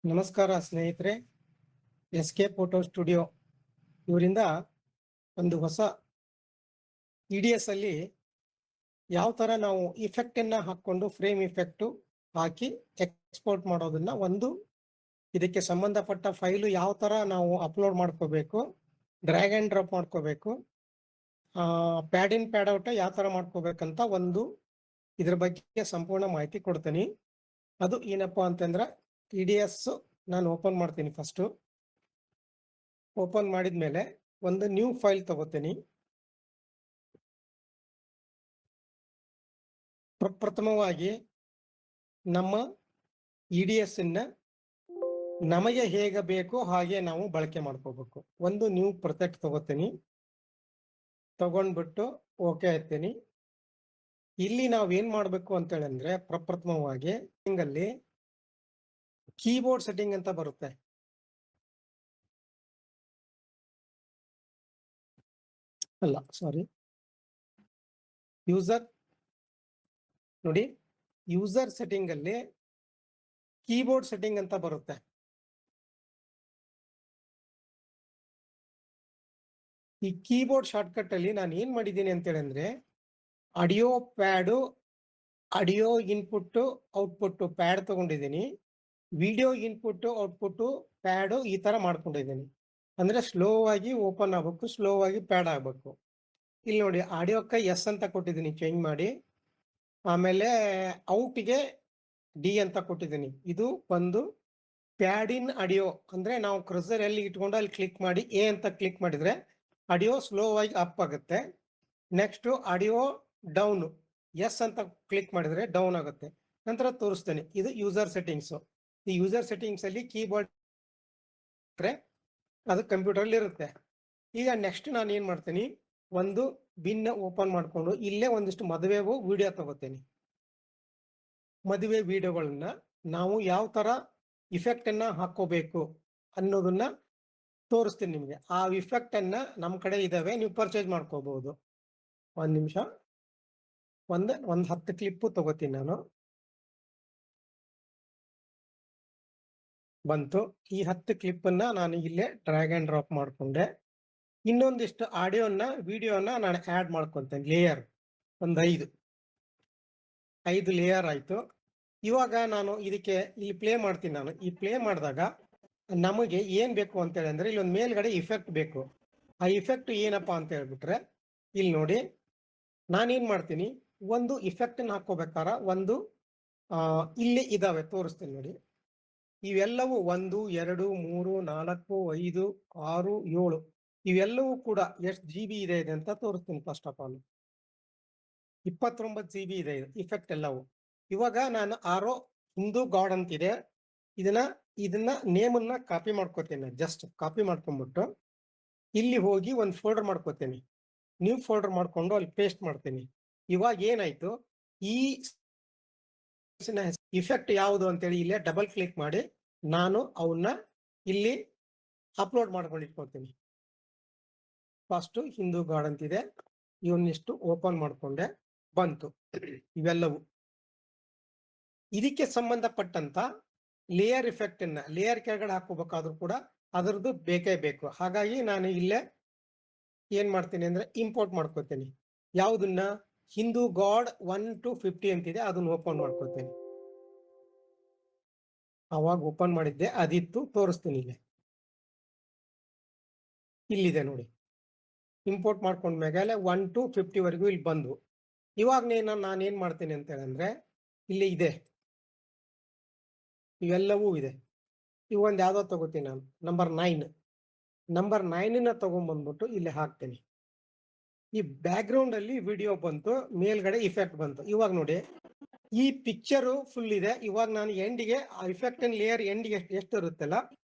ನಮಸ್ಕಾರ ಸ್ನೇಹಿತರೆ, SK photo studio ಇವರಿಂದ ಒಂದು ಹೊಸ EDS ಅಲ್ಲಿ ಯಾವ ತರ ನಾವು ಇಫೆಕ್ಟ್ ಅನ್ನ ಹಾಕೊಂಡು ಫ್ರೇಮ್ ಇಫೆಕ್ಟ್ ಹಾಕಿ ಎಕ್ಸ್ಪೋರ್ಟ್ ಮಾಡೋದನ್ನ, ಒಂದು ಇದಕ್ಕೆ ಸಂಬಂಧಪಟ್ಟ ಫೈಲು ಯಾವ ತರ ನಾವು ಅಪ್ಲೋಡ್ ಮಾಡ್ಕೋಬೇಕು, ಡ್ರ್ಯಾಗ್ ಅಂಡ್ ಡ್ರಾಪ್ ಮಾಡ್ಕೋಬೇಕು, ಪ್ಯಾಡ್ ಇನ್ ಪ್ಯಾಡ್ ಔಟ್ ಯಾವ ತರ ಮಾಡ್ಕೋಬೇಕಂತ ಒಂದು ಇದ್ರ ಬಗ್ಗೆ ಸಂಪೂರ್ಣ ಮಾಹಿತಿ ಕೊಡ್ತೀನಿ. ಅದು ಏನಪ್ಪಾ ಅಂತಂದ್ರೆ EDS ನಾನು ಓಪನ್ ಮಾಡ್ತೀನಿ. ಫಸ್ಟ್ ಓಪನ್ ಮಾಡಿದ್ಮೇಲೆ ಒಂದು ನ್ಯೂ ಫೈಲ್ ತಗೋತೀನಿ. ಪ್ರಪ್ರಥಮವಾಗಿ ನಮ್ಮ EDS ಅನ್ನ ನಮಗೆ ಹೇಗೆ ಬೇಕೋ ಹಾಗೆ ನಾವು ಬಳಕೆ ಮಾಡ್ಕೋಬೇಕು. ಒಂದು ನ್ಯೂ ಪ್ರೊಜೆಕ್ಟ್ ತಗೋತೀನಿ. ತಗೊಂಡ್ಬಿಟ್ಟು ಓಕೆ ಆಯ್ತೀನಿ. ಇಲ್ಲಿ ನಾವು ಏನ್ ಮಾಡ್ಬೇಕು ಅಂತ ಹೇಳಿದ್ರೆ, ಪ್ರಪ್ರಥಮವಾಗಿ ಅಲ್ಲಿ ಕೀಬೋರ್ಡ್ ಸೆಟ್ಟಿಂಗ್ ಅಂತ ಬರುತ್ತೆ. ಅಲ್ಲ, ಸಾರಿ, ಯೂಸರ್ ನೋಡಿ, ಯೂಸರ್ ಸೆಟ್ಟಿಂಗ್ ಅಲ್ಲಿ ಕೀಬೋರ್ಡ್ ಸೆಟ್ಟಿಂಗ್ ಅಂತ ಬರುತ್ತೆ. ಈ ಕೀಬೋರ್ಡ್ ಶಾರ್ಟ್ಕಟ್ ಅಲ್ಲಿ ನಾನು ಏನ್ ಮಾಡಿದ್ದೀನಿ ಅಂತ ಹೇಳಿದ್ರೆ, audio pad, audio input output pad ತಗೊಂಡಿದ್ದೀನಿ, ವಿಡಿಯೋ ಇನ್ಪುಟ್ ಔಟ್ಪುಟ್ ಪ್ಯಾಡು ಈ ತರ ಮಾಡ್ಕೊಂಡಿದ್ದೀನಿ. ಅಂದ್ರೆ ಸ್ಲೋ ಆಗಿ ಓಪನ್ ಆಗ್ಬೇಕು, ಸ್ಲೋ ಆಗಿ ಪ್ಯಾಡ್ ಆಗ್ಬೇಕು. ಇಲ್ಲಿ ನೋಡಿ, ಆಡಿಯೋಕ್ಕೆ ಎಸ್ ಅಂತ ಕೊಟ್ಟಿದ್ದೀನಿ ಚೇಂಜ್ ಮಾಡಿ, ಆಮೇಲೆ ಔಟ್ಗೆ ಡಿ ಅಂತ ಕೊಟ್ಟಿದ್ದೀನಿ. ಇದು ಒಂದು ಪ್ಯಾಡ್ ಇನ್ ಆಡಿಯೋ, ಅಂದ್ರೆ ನಾವು ಕ್ರಸರ್ ಎಲ್ಲಿ ಇಟ್ಕೊಂಡು ಅಲ್ಲಿ ಕ್ಲಿಕ್ ಮಾಡಿ ಎ ಅಂತ ಕ್ಲಿಕ್ ಮಾಡಿದ್ರೆ ಆಡಿಯೋ ಸ್ಲೋ ಆಗಿ ಅಪ್ ಆಗುತ್ತೆ. ನೆಕ್ಸ್ಟ್ ಆಡಿಯೋ ಡೌನ್, ಎಸ್ ಅಂತ ಕ್ಲಿಕ್ ಮಾಡಿದ್ರೆ ಡೌನ್ ಆಗುತ್ತೆ. ನಂತರ ತೋರಿಸ್ತೇನೆ. ಇದು ಯೂಸರ್ ಸೆಟ್ಟಿಂಗ್ಸ್. ಈ ಯೂಸರ್ ಸೆಟ್ಟಿಂಗ್ಸ್ ಅಲ್ಲಿ ಕೀಬೋರ್ಡ್ ಅದು ಕಂಪ್ಯೂಟರ್ ಅಲ್ಲಿ ಇರುತ್ತೆ. ಈಗ ನೆಕ್ಸ್ಟ್ ನಾನು ಏನ್ ಮಾಡ್ತೀನಿ, ಒಂದು ಬಿನ್ ಓಪನ್ ಮಾಡ್ಕೊಂಡು ಇಲ್ಲೇ ಒಂದಿಷ್ಟು ಮದುವೆ ವಿಡಿಯೋ ತಗೋತೀನಿ. ಮದುವೆ ವಿಡಿಯೋಗಳನ್ನ ನಾವು ಯಾವ ತರ ಇಫೆಕ್ಟ್ ಅನ್ನ ಹಾಕೋಬೇಕು ಅನ್ನೋದನ್ನ ತೋರಿಸ್ತೀನಿ ನಿಮ್ಗೆ. ಆ ಇಫೆಕ್ಟ್ ಅನ್ನ ನಮ್ಮ ಕಡೆ ಇದಾವೆ, ನೀವು ಪರ್ಚೇಸ್ ಮಾಡ್ಕೋಬಹುದು. ಒಂದ್ ನಿಮಿಷ, ಒಂದ್ 10 ಕ್ಲಿಪ್ ತಗೋತೀನಿ ನಾನು. ಬಂತು. ಈ 10 ಕ್ಲಿಪ್ ಅನ್ನ ನಾನು ಇಲ್ಲೇ ಡ್ರ್ಯಾಗ್ ಅಂಡ್ ಡ್ರಾಪ್ ಮಾಡ್ಕೊಂಡೆ. ಇನ್ನೊಂದಿಷ್ಟು ಆಡಿಯೋನ ವಿಡಿಯೋನ ನಾನು ಆಡ್ ಮಾಡ್ಕೊಂತೇನೆ. ಲೇಯರ್ ಒಂದು 5 ಲೇಯರ್ ಆಯ್ತು. ಇವಾಗ ನಾನು ಇದಕ್ಕೆ ಇಲ್ಲಿ ಪ್ಲೇ ಮಾಡ್ತೀನಿ. ನಾನು ಈ ಪ್ಲೇ ಮಾಡಿದಾಗ ನಮಗೆ ಏನ್ ಬೇಕು ಅಂತ ಹೇಳಿ ಅಂದ್ರೆ, ಇಲ್ಲಿ ಒಂದು ಮೇಲ್ಗಡೆ ಇಫೆಕ್ಟ್ ಬೇಕು. ಆ ಇಫೆಕ್ಟ್ ಏನಪ್ಪಾ ಅಂತ ಹೇಳ್ಬಿಟ್ರೆ, ಇಲ್ಲಿ ನೋಡಿ, ನಾನೇನ್ ಮಾಡ್ತೀನಿ, ಒಂದು ಇಫೆಕ್ಟ್ ಹಾಕೋಬೇಕಾರ ಒಂದು ಇಲ್ಲಿ ಇದಾವೆ, ತೋರಿಸ್ತೀನಿ ನೋಡಿ. ಇವೆಲ್ಲವೂ 1, 2, 3, 4, 5, 6, 7 ಇವೆಲ್ಲವೂ ಕೂಡ ಎಷ್ಟು GB ಇದೆ ಅಂತ ತೋರಿಸ್ತೀನಿ. ಫಸ್ಟ್ ಆಫ್ ಆಲ್ 29 GB ಇದೆ ಇಫೆಕ್ಟ್ ಎಲ್ಲವೂ. ಇವಾಗ ನಾನು ಆರೋ ಹಿಂದೂ ಗಾಡ್ ಅಂತಿದೆ, ಇದನ್ನ ನೇಮ್ ಅನ್ನ ಕಾಪಿ ಮಾಡ್ಕೋತೀನಿ. ಜಸ್ಟ್ ಕಾಪಿ ಮಾಡ್ಕೊಂಡ್ಬಿಟ್ಟು ಇಲ್ಲಿ ಹೋಗಿ ಒಂದು ಫೋಲ್ಡರ್ ಮಾಡ್ಕೋತೀನಿ. ನ್ಯೂ ಫೋಲ್ಡರ್ ಮಾಡ್ಕೊಂಡು ಅಲ್ಲಿ ಪೇಸ್ಟ್ ಮಾಡ್ತೀನಿ. ಇವಾಗ ಏನಾಯ್ತು, ಈ ಇಫೆಕ್ಟ್ ಯಾವುದು ಅಂತೇಳಿ ಇಲ್ಲೇ ಡಬಲ್ ಕ್ಲಿಕ್ ಮಾಡಿ ನಾನು ಅವನ್ನ ಇಲ್ಲಿ ಅಪ್ಲೋಡ್ ಮಾಡ್ಕೊಂಡು ಇಟ್ಕೊಳ್ತೀನಿ. ಫಸ್ಟ್ ಹಿಂದೂ ಗಾಡ್ ಅಂತಿದೆ, ಇವನ್ನಿಷ್ಟು ಓಪನ್ ಮಾಡ್ಕೊಂಡೆ, ಬಂತು ಇವೆಲ್ಲವೂ. ಇದಕ್ಕೆ ಸಂಬಂಧಪಟ್ಟಂತ ಲೇಯರ್ ಇಫೆಕ್ಟ್ ಅನ್ನ ಲೇಯರ್ ಕೆಳಗಡೆ ಹಾಕೋಬೇಕಾದ್ರೂ ಕೂಡ ಅದರದ್ದು ಬೇಕೇ ಬೇಕು. ಹಾಗಾಗಿ ನಾನು ಇಲ್ಲೇ ಏನ್ ಮಾಡ್ತೀನಿ ಅಂದ್ರೆ ಇಂಪೋರ್ಟ್ ಮಾಡ್ಕೋತೀನಿ. ಯಾವುದನ್ನ, ಹಿಂದೂ ಗಾಡ್ 1 to 50 ಅಂತಿದೆ, ಅದನ್ನ ಓಪನ್ ಮಾಡ್ಕೋತೀನಿ. ಅವಾಗ ಓಪನ್ ಮಾಡಿದ್ದೆ, ಅದಿತ್ತು, ತೋರಿಸ್ತೀನಿ. ಇಲ್ಲಿದೆ ನೋಡಿ, ಇಂಪೋರ್ಟ್ ಮಾಡ್ಕೊಂಡ್ಮೇಲೆ 1 to 50 ವರೆಗೂ ಇಲ್ಲಿ ಬಂದು. ಇವಾಗ ನಾನೇನ್ ಮಾಡ್ತೀನಿ ಅಂತ ಹೇಳಿದ್ರೆ, ಇಲ್ಲಿ ಇದೆ, ಇವೆಲ್ಲವೂ ಇದೆ. ಇವೊಂದು ಯಾವ್ದೋ ತಗೋತೀನಿ ನಾನು, ನಂಬರ್ 9 ತಗೊಂಡ್ಬಂದ್ಬಿಟ್ಟು ಇಲ್ಲಿ ಹಾಕ್ತೀನಿ. ಈ ಬ್ಯಾಕ್ ಗ್ರೌಂಡ್ ಅಲ್ಲಿ ವಿಡಿಯೋ ಬಂತು, ಮೇಲ್ಗಡೆ ಇಫೆಕ್ಟ್ ಬಂತು. ಇವಾಗ ನೋಡಿ, ಈ ಪಿಕ್ಚರ್ ಫುಲ್ ಇದೆ. ಇವಾಗ ನಾನು ಎಂಡಿಗೆ ಇಫೆಕ್ಟ್ ಲೇಯರ್ ಎಂಡಿಗೆ ಎಷ್ಟು ಇರುತ್ತಲ್ಲ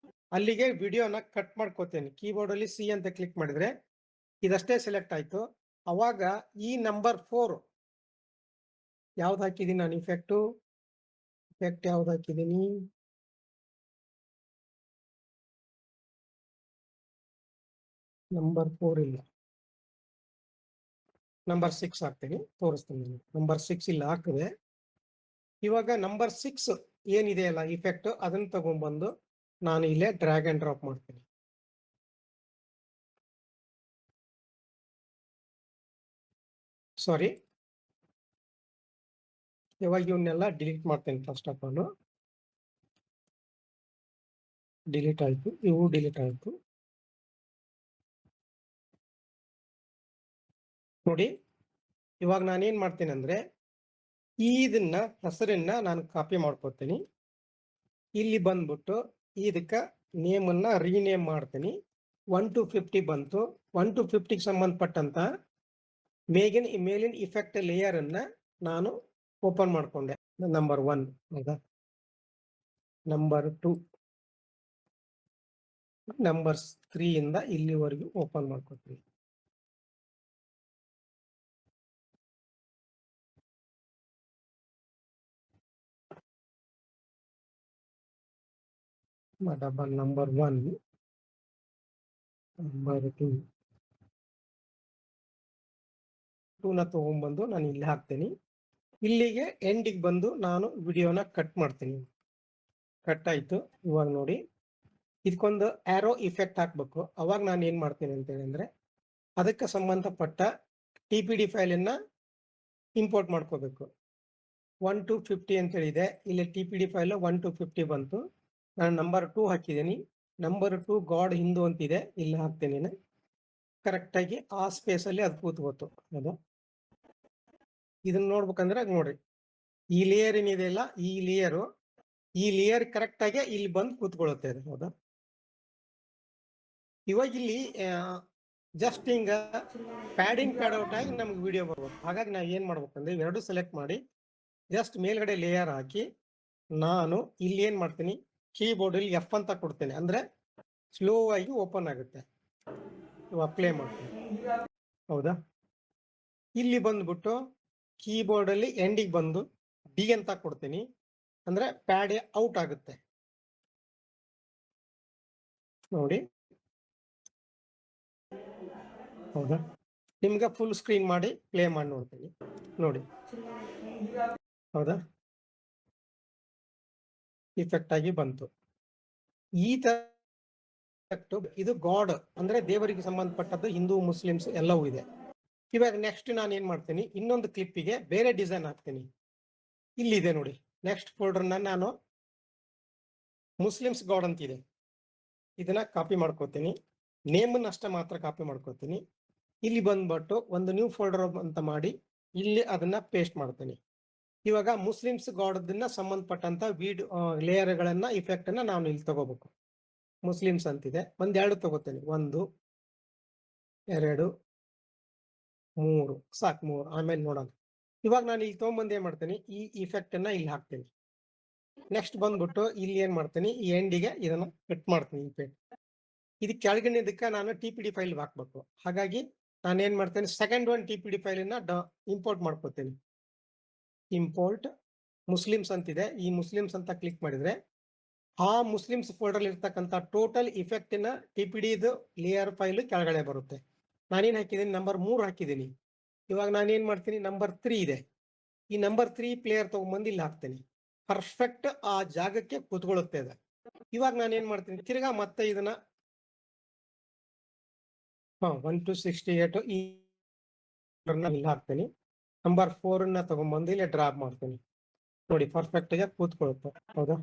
ಅಲ್ಲಿಗೆ ವಿಡಿಯೋನ ಕಟ್ ಮಾಡ್ಕೋತೇನೆ. ಕೀಬೋರ್ಡ್ ಅಲ್ಲಿ ಸಿ ಅಂತ ಕ್ಲಿಕ್ ಮಾಡಿದ್ರೆ ಇದಷ್ಟೇ ಸೆಲೆಕ್ಟ್ ಆಯ್ತು. ಅವಾಗ ಈ ನಂಬರ್ 4 ಯಾವ್ದು ಹಾಕಿದೀನಿ ನಾನು, ಇಫೆಕ್ಟ್ ಯಾವ್ದು ಹಾಕಿದೀನಿ, ನಂಬರ್ 4 ಇಲ್ಲ, ನಂಬರ್ 6 ಹಾಕ್ತೀನಿ, ತೋರಿಸ್ತೀನಿ. ನಂಬರ್ 6 ಇಲ್ಲ ಹಾಕಿದೆ. ಇವಾಗ ನಂಬರ್ 6 ಏನಿದೆಯಲ್ಲ ಇಫೆಕ್ಟ್ ಅದನ್ನ ತಗೊಂಡ್ಬಂದು ನಾನು ಇಲ್ಲೇ ಡ್ರ್ಯಾಗ್ ಅಂಡ್ ಡ್ರಾಪ್ ಮಾಡ್ತೀನಿ. ಸಾರಿ, ಇವಾಗ ಇವನ್ನೆಲ್ಲ ಡಿಲೀಟ್ ಮಾಡ್ತೇನೆ. ಫಸ್ಟ್ ಆಫ್ ಆಲ್ ಡಿಲೀಟ್ ಆಯ್ತು, ಇವು ಡಿಲೀಟ್ ಆಯ್ತು. ನೋಡಿ, ಇವಾಗ ನಾನೇನ್ ಮಾಡ್ತೀನಿ ಅಂದ್ರೆ ಇದನ್ನ ಹೆಸರನ್ನ ನಾನು ಕಾಪಿ ಮಾಡ್ಕೊತೀನಿ. ಇಲ್ಲಿ ಬಂದ್ಬಿಟ್ಟು ಇದಕ್ಕ ನೇಮ್ ಅನ್ನ ರೀನೇಮ್ ಮಾಡ್ತೀನಿ. 1 to 50 ಬಂತು. 1 to 50 ಸಂಬಂಧಪಟ್ಟಂತ ಮೇಲಿನ ಇಫೆಕ್ಟ್ ಲೇಯರ್ ಅನ್ನ ನಾನು ಓಪನ್ ಮಾಡ್ಕೊಂಡೆ. ನಂಬರ್ 1 ಹೌದಾ, ನಂಬರ್ 2, ನಂಬರ್ 3 ಇಂದ ಇಲ್ಲಿವರೆಗೂ ಓಪನ್ ಮಾಡ್ಕೊತೀನಿ. ಡಬಲ್ ನಂಬರ್ 1, ನಂಬರ್ 2 ನ ತಗೊಂಡ್ಬಂದು ನಾನು ಇಲ್ಲಿ ಹಾಕ್ತೀನಿ. ಇಲ್ಲಿಗೆ ಎಂಡಿಗೆ ಬಂದು ನಾನು ವಿಡಿಯೋನ ಕಟ್ ಮಾಡ್ತೀನಿ. ಕಟ್ ಆಯ್ತು. ಇವಾಗ ನೋಡಿ, ಇದಕ್ಕೊಂದು ಆರೋ ಇಫೆಕ್ಟ್ ಹಾಕ್ಬೇಕು. ಅವಾಗ ನಾನು ಏನ್ ಮಾಡ್ತೀನಿ ಅಂತ ಹೇಳಿದ್ರೆ ಅದಕ್ಕೆ ಸಂಬಂಧಪಟ್ಟ TPD ಫೈಲನ್ನ ಇಂಪೋರ್ಟ್ ಮಾಡ್ಕೋಬೇಕು. 1 to 50 ಅಂತ ಹೇಳಿದೆ. ಇಲ್ಲಿ TPD ಫೈಲ್ 1 to 50 ಬಂತು. ನಾನು ನಂಬರ್ 2 ಹಾಕಿದ್ದೀನಿ. ನಂಬರ್ 2 ಗಾಡ್ ಹಿಂದೂ ಅಂತಿದೆ, ಇಲ್ಲಿ ಹಾಕ್ತೀನಿ. ಕರೆಕ್ಟ್ ಆಗಿ ಆ ಸ್ಪೇಸ್ ಅಲ್ಲಿ ಅದು ಕೂತ್ಕೋತು. ಅದು ಇದನ್ನ ನೋಡ್ಬೇಕಂದ್ರೆ ನೋಡ್ರಿ, ಈ ಲೇಯರ್ ಏನಿದೆ ಇಲ್ಲ, ಈ ಲೇಯರ್ ಕರೆಕ್ಟ್ ಆಗಿ ಇಲ್ಲಿ ಬಂದು ಕೂತ್ಕೊಳ್ಳುತ್ತೆ ಅದು. ಹೌದಾ, ಇವಾಗ ಇಲ್ಲಿ ಜಸ್ಟ್ ಹಿಂಗ ಪ್ಯಾಡಿಂಗ್ ಪ್ಯಾಡ್ ಔಟ್ ಆಗಿ ನಮ್ಗೆ ವಿಡಿಯೋ ಬರ್ಬೋದು. ಹಾಗಾಗಿ ನಾವು ಏನ್ ಮಾಡ್ಬೇಕಂದ್ರೆ ಎರಡು ಸೆಲೆಕ್ಟ್ ಮಾಡಿ ಜಸ್ಟ್ ಮೇಲ್ಗಡೆ ಲೇಯರ್ ಹಾಕಿ ನಾನು ಇಲ್ಲಿ ಏನ್ ಮಾಡ್ತೀನಿ, ಕೀಬೋರ್ಡ್ ಅಲ್ಲಿ F ಅಂತ ಕೊಡ್ತೇನೆ. ಅಂದ್ರೆ ಸ್ಲೋ ಆಗಿ ಓಪನ್ ಆಗುತ್ತೆ. ಇವಾಗ ಪ್ಲೇ ಮಾಡ್ತೀನಿ. ಹೌದಾ, ಇಲ್ಲಿ ಬಂದ್ಬಿಟ್ಟು ಕೀಬೋರ್ಡ್ ಅಲ್ಲಿ ಎಂಡಿಗೆ ಬಂದು D ಅಂತ ಕೊಡ್ತೀನಿ. ಅಂದ್ರೆ ಪ್ಯಾಡ್ ಔಟ್ ಆಗುತ್ತೆ. ನೋಡಿ, ಹೌದಾ, ನಿಮ್ಗೆ ಫುಲ್ ಸ್ಕ್ರೀನ್ ಮಾಡಿ ಪ್ಲೇ ಮಾಡಿ ನೋಡ್ತೀನಿ. ನೋಡಿ, ಹೌದಾ, ಇಫೆಕ್ಟ್ ಆಗಿ ಬಂತು. ಈ ತರ ಇದು ಗಾಡ್ ಅಂದ್ರೆ ದೇವರಿಗೆ ಸಂಬಂಧಪಟ್ಟದ್ದು, ಹಿಂದೂ ಮುಸ್ಲಿಮ್ಸ್ ಎಲ್ಲವೂ ಇದೆ. ಇವಾಗ ನೆಕ್ಸ್ಟ್ ನಾನು ಏನ್ ಮಾಡ್ತೀನಿ, ಇನ್ನೊಂದು ಕ್ಲಿಪ್ಪಿಗೆ ಬೇರೆ ಡಿಸೈನ್ ಹಾಕ್ತೀನಿ. ಇಲ್ಲಿದೆ ನೋಡಿ, ನೆಕ್ಸ್ಟ್ ಫೋಲ್ಡರ್ನ ನಾನು ಮುಸ್ಲಿಮ್ಸ್ ಗಾಡ್ ಅಂತಿದೆ, ಇದನ್ನ ಕಾಪಿ ಮಾಡ್ಕೋತೀನಿ. ನೇಮ್ ಅಷ್ಟೇ ಮಾತ್ರ ಕಾಪಿ ಮಾಡ್ಕೋತೀನಿ. ಇಲ್ಲಿ ಬಂದ್ಬಿಟ್ಟು ಒಂದು ನ್ಯೂ ಫೋಲ್ಡರ್ ಅಂತ ಮಾಡಿ ಇಲ್ಲಿ ಅದನ್ನ ಪೇಸ್ಟ್ ಮಾಡ್ತೀನಿ. ಇವಾಗ ಮುಸ್ಲಿಮ್ಸ್ ಗಾಡ್ದನ್ನ ಸಂಬಂಧಪಟ್ಟಂತ ಲೇಯರ್ಗಳನ್ನ ಇಫೆಕ್ಟ್ ಅನ್ನ ನಾನು ಇಲ್ಲಿ ತಗೋಬೇಕು. ಮುಸ್ಲಿಮ್ಸ್ ಅಂತಿದೆ, ಒಂದೆರಡು ತಗೋತೇನೆ. 1 2 3 ಸಾಕು, 3 ಆಮೇಲೆ ನೋಡೋಣ. ಇವಾಗ ನಾನು ಇಲ್ಲಿ ತಗೊಂಡ್ಬಂದು ಏನ್ ಮಾಡ್ತೀನಿ, ಈ ಇಫೆಕ್ಟ್ ಅನ್ನ ಇಲ್ಲಿ ಹಾಕ್ತೀನಿ. ನೆಕ್ಸ್ಟ್ ಬಂದ್ಬಿಟ್ಟು ಇಲ್ಲಿ ಏನ್ ಮಾಡ್ತೀನಿ, ಈ ಎಂಡಿಗೆ ಇದನ್ನ ಕಟ್ ಮಾಡ್ತೀನಿ. ಇಫೆಕ್ಟ್ ಇದು ಕೆಳಗಿನದಕ್ಕೆ ನಾನು TPD ಫೈಲ್ ಹಾಕ್ಬೇಕು. ಹಾಗಾಗಿ ನಾನು ಏನ್ ಮಾಡ್ತೇನೆ, ಸೆಕೆಂಡ್ ಒನ್ TPD ಫೈಲನ್ನ ಇಂಪೋರ್ಟ್ ಮಾಡ್ಕೋತೀನಿ. ಇಂಪೋರ್ಟ್ ಮುಸ್ಲಿಮ್ಸ್ ಅಂತಿದೆ, ಈ ಮುಸ್ಲಿಮ್ಸ್ ಅಂತ ಕ್ಲಿಕ್ ಮಾಡಿದ್ರೆ ಆ ಮುಸ್ಲಿಮ್ಸ್ ಫೋಲ್ಡರ್ ಇರ್ತಕ್ಕಂಥ ಟೋಟಲ್ ಇಫೆಕ್ಟಿನ TPD ಲೇಯರ್ ಫೈಲ್ ಕೆಳಗಡೆ ಬರುತ್ತೆ. ನಾನೇನ್ ಹಾಕಿದ್ದೀನಿ, ನಂಬರ್ 3 ಹಾಕಿದ್ದೀನಿ. ಇವಾಗ ನಾನೇನ್ ಮಾಡ್ತೀನಿ, ನಂಬರ್ 3 ಇದೆ, ಈ ನಂಬರ್ 3 ಪ್ಲೇಯರ್ ತಗೊಂಡ್ಬಂದು ಇಲ್ಲಿ ಹಾಕ್ತೀನಿ. ಪರ್ಫೆಕ್ಟ್ ಆ ಜಾಗಕ್ಕೆ ಕೂತ್ಕೊಳ್ಳುತ್ತೆ ಇದೆ. ಇವಾಗ ನಾನೇನ್ ಮಾಡ್ತೀನಿ, ತಿರ್ಗಾ ಮತ್ತೆ ಇದನ್ನ 1 to 68 ಈ ಇಲ್ಲಿ ಹಾಕ್ತೀನಿ. ನಂಬರ್ 4 ನ ತಗೊಂಡ್ಬಂದು ಇಲ್ಲಿ ಡ್ರಾಪ್ ಮಾಡ್ತೀನಿ. ನೋಡಿ, ಪರ್ಫೆಕ್ಟ್ ಆಗಿ ಕೂತ್ಕೊಳ್ಳುತ್ತೆ. ಹೌದಾ,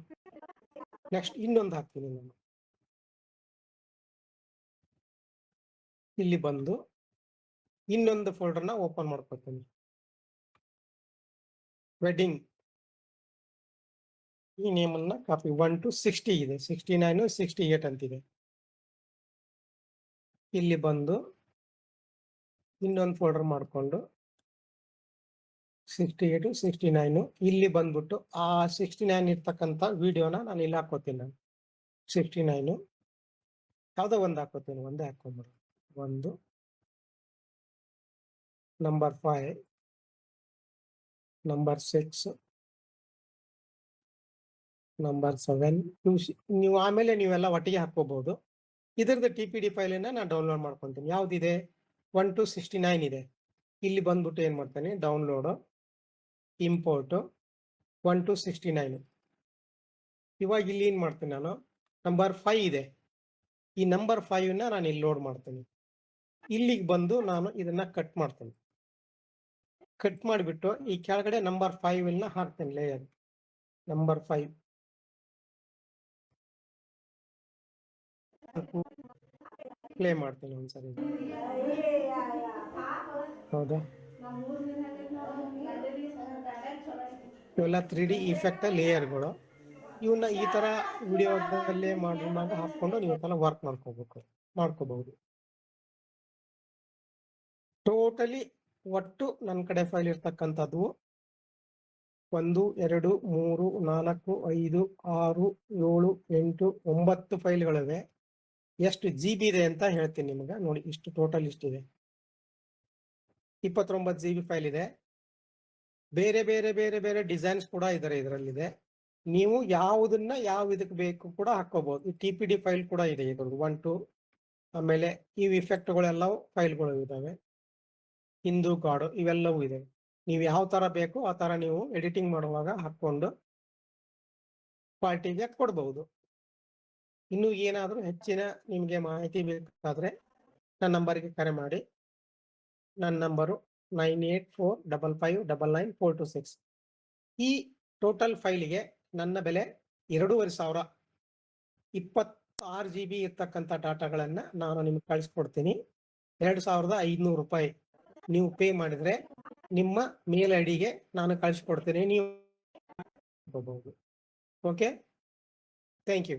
ನೆಕ್ಸ್ಟ್ ಇನ್ನೊಂದು ಹಾಕ್ತೀನಿ ನಾನು. ಇಲ್ಲಿ ಬಂದು ಇನ್ನೊಂದು ಫೋಲ್ಡರ್ನ ಓಪನ್ ಮಾಡ್ಕೊತೀನಿ. ವೆಡ್ಡಿಂಗ್ ಈ ನೇಮ್ ಅನ್ನ ಕಾಪಿ 1 to 60 ಇದೆ, 69 68 ಅಂತಿದೆ. ಇಲ್ಲಿ ಬಂದು ಇನ್ನೊಂದು ಫೋಲ್ಡರ್ ಮಾಡಿಕೊಂಡು 68 69 ಇಲ್ಲಿ ಬಂದ್ಬಿಟ್ಟು ಆ 69 ಇರ್ತಕ್ಕಂಥ ವಿಡಿಯೋನ ನಾನು ಇಲ್ಲಿ ಹಾಕೋತೀನಿ. ನಾನು 69 ಯಾವುದೋ ಒಂದು ಹಾಕೋತೀನಿ, ಒಂದೇ ಹಾಕೊಂಡ್ಬಿಡು. 1 ನಂಬರ್ 5 ನಂಬರ್ 6 ನಂಬರ್ 7 ನೀವು ಆಮೇಲೆ ನೀವೆಲ್ಲ ಒಟ್ಟಿಗೆ ಹಾಕೋಬಹುದು. ಇದರದ TPD ಫೈಲನ್ನ ನಾನು ಡೌನ್ಲೋಡ್ ಮಾಡ್ಕೊತೀನಿ. ಯಾವ್ದಿದೆ, 1 to 69 ಇದೆ. ಇಲ್ಲಿ ಬಂದ್ಬಿಟ್ಟು ಏನ್ ಮಾಡ್ತೇನೆ, ಡೌನ್ಲೋಡ್ ಇಂಪೋರ್ಟ್ 1 to 69 ಇವಾಗ ಇಲ್ಲಿ ಏನ್ ಮಾಡ್ತೀನಿ ನಾನು, ನಂಬರ್ 5 ಇದೆ, ಈ ನಂಬರ್ 5ನ ನಾನು ಇಲ್ಲಿ ಲೋಡ್ ಮಾಡ್ತೀನಿ. ಇಲ್ಲಿಗೆ ಬಂದು ನಾನು ಇದನ್ನ ಕಟ್ ಮಾಡ್ತೀನಿ. ಕಟ್ ಮಾಡಿಬಿಟ್ಟು ಈ ಕೆಳಗಡೆ ನಂಬರ್ 5 ಹಾಕ್ತೇನೆ, ಲೇಯರ್ ನಂಬರ್ 5. ಪ್ಲೇ ಮಾಡ್ತೀನಿ ಒಂದ್ಸರಿ. ಹೌದಾ, ಇವೆಲ್ಲ 3D ಇಫೆಕ್ಟ್ ಲೇಯರ್ಗಳು. ಇವನ್ನ ಈ ತರ ವಿಡಿಯೋದಲ್ಲೇ ಮಾಡಿದಾಗ ಹಾಕೊಂಡು ನೀವು ವರ್ಕ್ ಮಾಡ್ಕೋಬಹುದು. ಟೋಟಲಿ ಒಟ್ಟು ನನ್ನ ಕಡೆ ಫೈಲ್ ಇರ್ತಕ್ಕಂಥದ್ದು 1 2 3 4 5 6 7 8 9 ಫೈಲ್ಗಳಿವೆ. ಎಷ್ಟು GB ಇದೆ ಅಂತ ಹೇಳ್ತೀನಿ ನಿಮಗೆ. ನೋಡಿ, ಇಷ್ಟು ಟೋಟಲ್ ಇಷ್ಟಿದೆ, 29 GB ಫೈಲ್ ಇದೆ. ಬೇರೆ ಬೇರೆ ಬೇರೆ ಬೇರೆ ಡಿಸೈನ್ಸ್ ಕೂಡ ಇದರಲ್ಲಿದೆ. ನೀವು ಯಾವುದನ್ನ ಯಾವ ಇದಕ್ಕೆ ಬೇಕು ಕೂಡ ಹಾಕೋಬಹುದು. ಈ TPD ಫೈಲ್ ಕೂಡ ಇದೆ ಇದ್ರದ್ದು 1 2. ಆಮೇಲೆ ಈ ಇಫೆಕ್ಟ್ಗಳೆಲ್ಲವೂ ಫೈಲ್ಗಳು ಇದಾವೆ. ಹಿಂದೂ ಗಾಡು ಇವೆಲ್ಲವೂ ಇದೆ. ನೀವು ಯಾವ ತರ ಬೇಕು ಆ ತರ ನೀವು ಎಡಿಟಿಂಗ್ ಮಾಡುವಾಗ ಹಾಕೊಂಡು ಪಾರ್ಟಿಗೆ ಕೊಡಬಹುದು. ಇನ್ನು ಏನಾದರೂ ಹೆಚ್ಚಿನ ನಿಮಗೆ ಮಾಹಿತಿ ಬೇಕಾದ್ರೆ ನನ್ನ ನಂಬರ್ಗೆ ಕರೆ ಮಾಡಿ. ನನ್ನ ನಂಬರು 9845599426. ಈ ಟೋಟಲ್ ಫೈಲಿಗೆ ನನ್ನ ಬೆಲೆ 2500. 26 GB ಇರ್ತಕ್ಕಂಥ ಡಾಟಾಗಳನ್ನ ನಾನು ನಿಮ್ಗೆ ಕಳಿಸ್ಕೊಡ್ತೀನಿ. 2500 ರೂಪಾಯಿ ನೀವು ಪೇ ಮಾಡಿದ್ರೆ ನಿಮ್ಮ ಮೇಲ್ ಐಡಿಗೆ ನಾನು ಕಳಿಸ್ಕೊಡ್ತೀನಿ. ನೀವು ಓಕೆ, ಥ್ಯಾಂಕ್ ಯು.